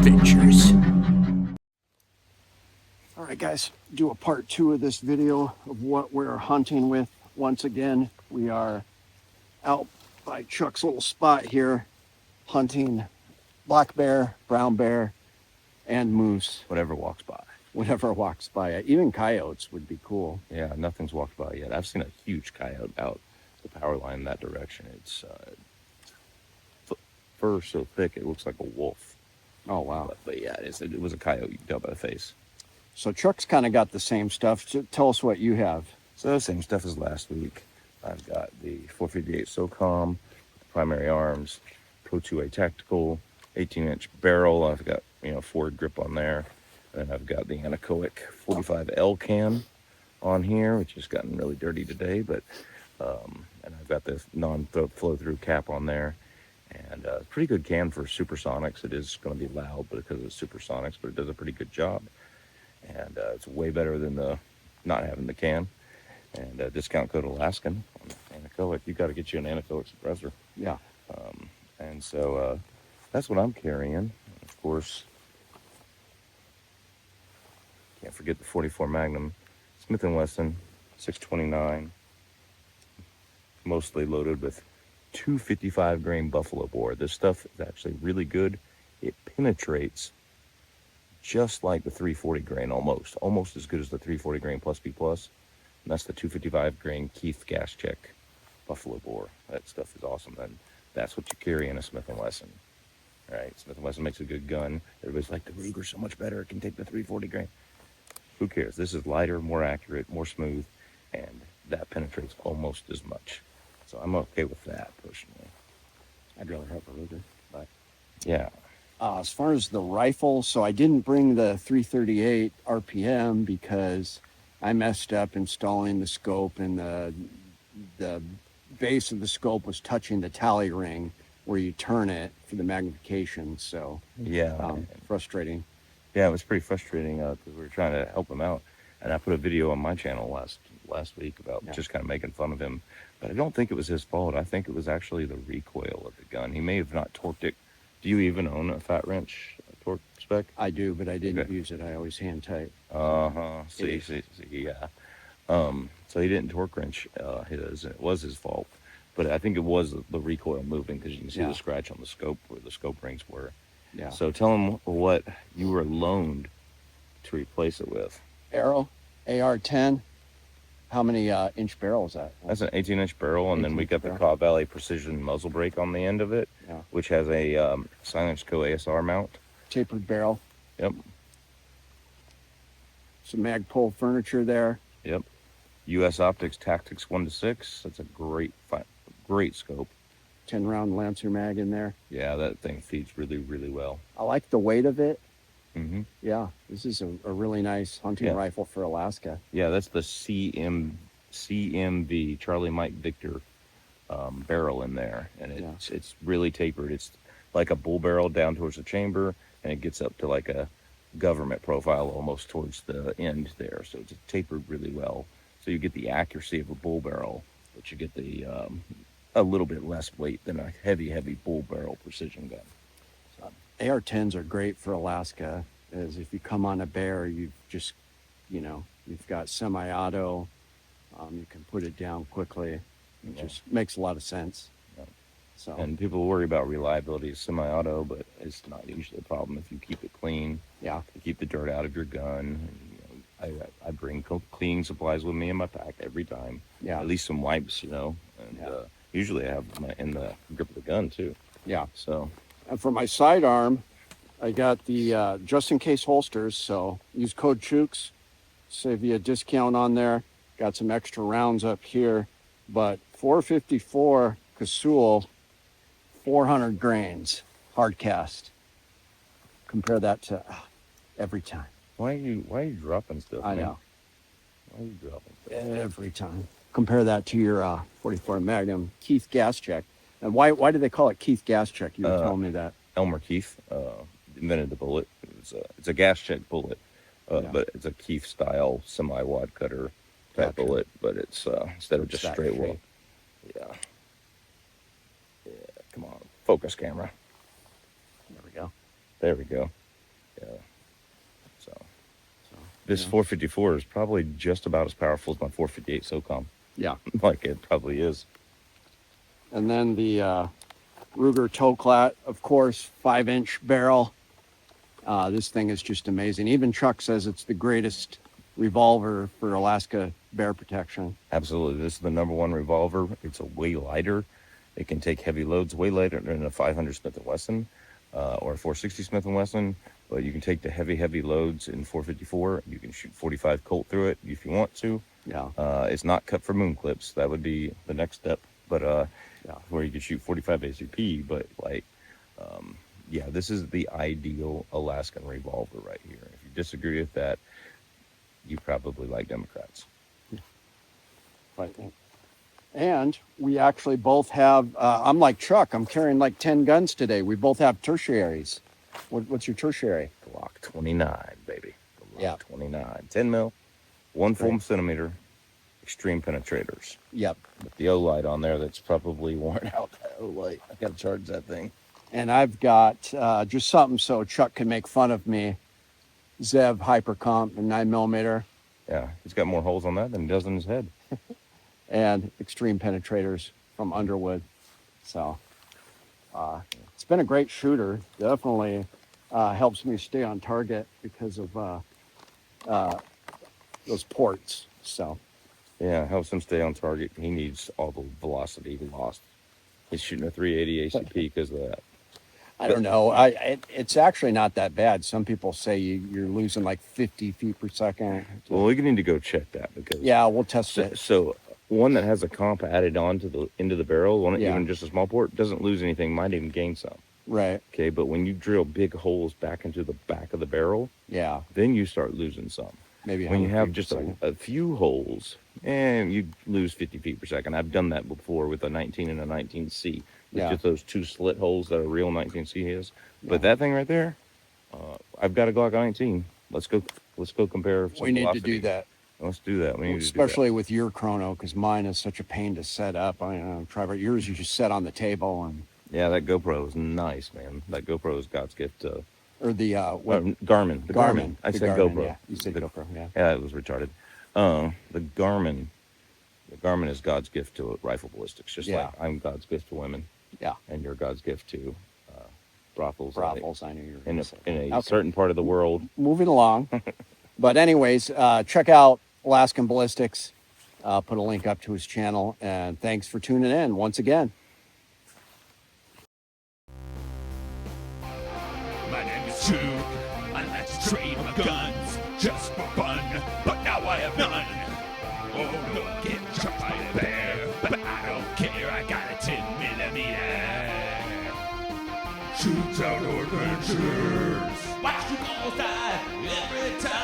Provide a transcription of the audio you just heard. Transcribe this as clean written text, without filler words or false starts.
adventures. All right, guys, do a part 2 of this video of what we're hunting with. Once again, we are out by Chuck's little spot here, hunting black bear, brown bear, and moose. Whatever walks by. Whatever walks by. Even coyotes would be cool. Yeah, nothing's walked by yet. I've seen a huge coyote out the power line in that direction. It's fur so thick it looks like a wolf. Oh, wow. But yeah, it was a coyote. You can tell by the face. So Chuck's kind of got the same stuff. So tell us what you have. So the same stuff as last week. I've got the 458 SOCOM, primary arms, Pro 2A tactical, 18-inch barrel. I've got forward grip on there, and then I've got the anechoic 45L can on here, which has gotten really dirty today. But and I've got this non-flow-through cap on there, and pretty good can for supersonics. It is going to be loud because it's supersonics, but it does a pretty good job. And it's way better than the not having the can. And discount code Alaskan on anechoic. You got to get you an anechoic suppressor. Yeah. And so that's what I'm carrying. Of course, can't forget the 44 Magnum, Smith & Wesson 629, mostly loaded with 255 grain buffalo bore. This stuff is actually really good. It penetrates just like the 340 grain, almost as good as the 340 grain plus B plus. And that's the 255 grain Keith gas check buffalo bore. That stuff is awesome. And that's what you carry in a Smith & Wesson. All right, Smith & Wesson makes a good gun. Everybody's like, the Ruger's so much better. It can take the 340 grain. Who cares? This is lighter, more accurate, more smooth, and that penetrates almost as much. So I'm okay with that personally. I'd rather have a Ruger, but yeah. As far as the rifle, so I didn't bring the 338 RPM because I messed up installing the scope, and the base of the scope was touching the tally ring where you turn it for the magnification. So yeah, frustrating. Yeah, it was pretty frustrating because we were trying to help him out, and I put a video on my channel last week about just kind of making fun of him. But I don't think it was his fault. I think it was actually the recoil of the gun. He may have not torqued it. Do you even own a fat wrench torque spec? I do, but I didn't use it. I always hand tight. See, yeah. So he didn't torque wrench his. It was his fault. But I think it was the recoil moving, because you can see the scratch on the scope where the scope rings were. Yeah. So tell him what you were loaned to replace it with. Arrow, AR10. How many inch barrel is that? That's an 18-inch barrel, and then we got the Cobb Valley Precision muzzle brake on the end of it, which has a Silence Co. ASR mount. Tapered barrel. Yep. Some Magpul furniture there. Yep. US Optics Tactics 1-6. That's a great scope. 10-round Lancer mag in there. Yeah, that thing feeds really, really well. I like the weight of it. Mm-hmm. Yeah, this is a really nice hunting rifle for Alaska. Yeah, that's the CMV, Charlie Mike Victor barrel in there. And it's really tapered. It's like a bull barrel down towards the chamber, and it gets up to like a government profile almost towards the end there. So it's tapered really well. So you get the accuracy of a bull barrel, but you get the a little bit less weight than a heavy bull barrel precision gun. So AR10's are great for Alaska, as if you come on a bear, you've just, you've got semi-auto. You can put it down quickly. It just makes a lot of sense. Yeah. So. And people worry about reliability of semi-auto, but it's not usually a problem if you keep it clean. Yeah. You keep the dirt out of your gun. I bring cleaning supplies with me in my pack every time. Yeah. At least some wipes, and usually I have them in the grip of the gun too. Yeah. So. And for my sidearm, I got the just in case holsters. So use code Chukes, save you a discount on there. Got some extra rounds up here, but 454 Casull, 400 grains, hard cast. Compare that to every time. Why are you dropping stuff? I know. Why are you dropping stuff? Every time. Compare that to your 44 Magnum Keith gas check. And why do they call it Keith gas check? You were telling me that. Elmer Keith invented the bullet. It's a gas check bullet, but it's a Keith style semi-wad cutter type bullet. But it's instead of just straight wall. Yeah. Come on, focus camera. There we go. There we go. So this yeah. 454 is probably just about as powerful as my 458 SOCOM. Yeah. Like it probably is. And then the Ruger Toklat, of course, 5-inch barrel. This thing is just amazing. Even Chuck says it's the greatest revolver for Alaska bear protection. Absolutely. This is the #1 revolver. It's a way lighter. It can take heavy loads way lighter than a 500 Smith & Wesson or a 460 Smith & Wesson. But you can take the heavy loads in 454. You can shoot 45 Colt through it if you want to. Yeah. It's not cut for moon clips. That would be the next step. But Yeah. where you can shoot 45 ACP. But like, yeah, this is the ideal Alaskan revolver right here. If you disagree with that, you probably like Democrats. Right. And we actually both have, I'm like Chuck, I'm carrying like 10 guns today. We both have tertiaries. What's your tertiary? Glock 29, baby. Glock Yeah. 29. 10 mil, 1 full centimeter, extreme penetrators. Yep. With the O-light on there that's probably worn out. That O-light. I gotta charge that thing. And I've got just something so Chuck can make fun of me. Zev Hypercomp, a 9mm. Yeah, he's got more holes on that than he does in his head. And extreme penetrators from Underwood. So it's been a great shooter. Definitely helps me stay on target because of those ports. So Yeah, helps him stay on target. He needs all the velocity he lost. He's shooting a 380 ACP because of that. I don't know. It's actually not that bad. Some people say you're losing like 50 feet per second. Well, we need to go check that because Yeah, we'll test it. So one that has a comp added on to the into the barrel, one Yeah. even just a small port, doesn't lose anything. Might even gain some. Right. Okay, but when you drill big holes back into the back of the barrel, Yeah. then you start losing some. Maybe When you 100 have feet just per second. a few holes, and you lose 50 feet per second. I've done that before with a 19 and a 19C. With Yeah. just those 2 slit holes that a real 19C is. But Yeah. that thing right there, I've got a Glock 19. Let's go compare. Some We need to velocity. do that. Let's do that. We need Especially with your chrono, because mine is such a pain to set up. I know, Trevor, yours you just set on the table and to do that. Yeah, that GoPro is nice, man. That GoPro is God's gift. or the what Garmin. The Garmin. I the said Garmin, GoPro. Yeah, you said GoPro. Yeah. Yeah, it was retarded. The Garmin. The Garmin is God's gift to rifle ballistics, just Yeah. like I'm God's gift to women, Yeah. and you're God's gift to brothels. Brothels. I knew you were In gonna a, say. in a Okay. certain part of the world. Moving along. But anyways, check out Alaskan Ballistics. Put a link up to his channel. And thanks for tuning in once again. My name is Chuke. I like to trade my guns just for fun, but now I have none. Oh, look, get shot by a bear, but I don't care. I got a 10mm. Chuke's Outdoor Adventures. Watch you almost die every time.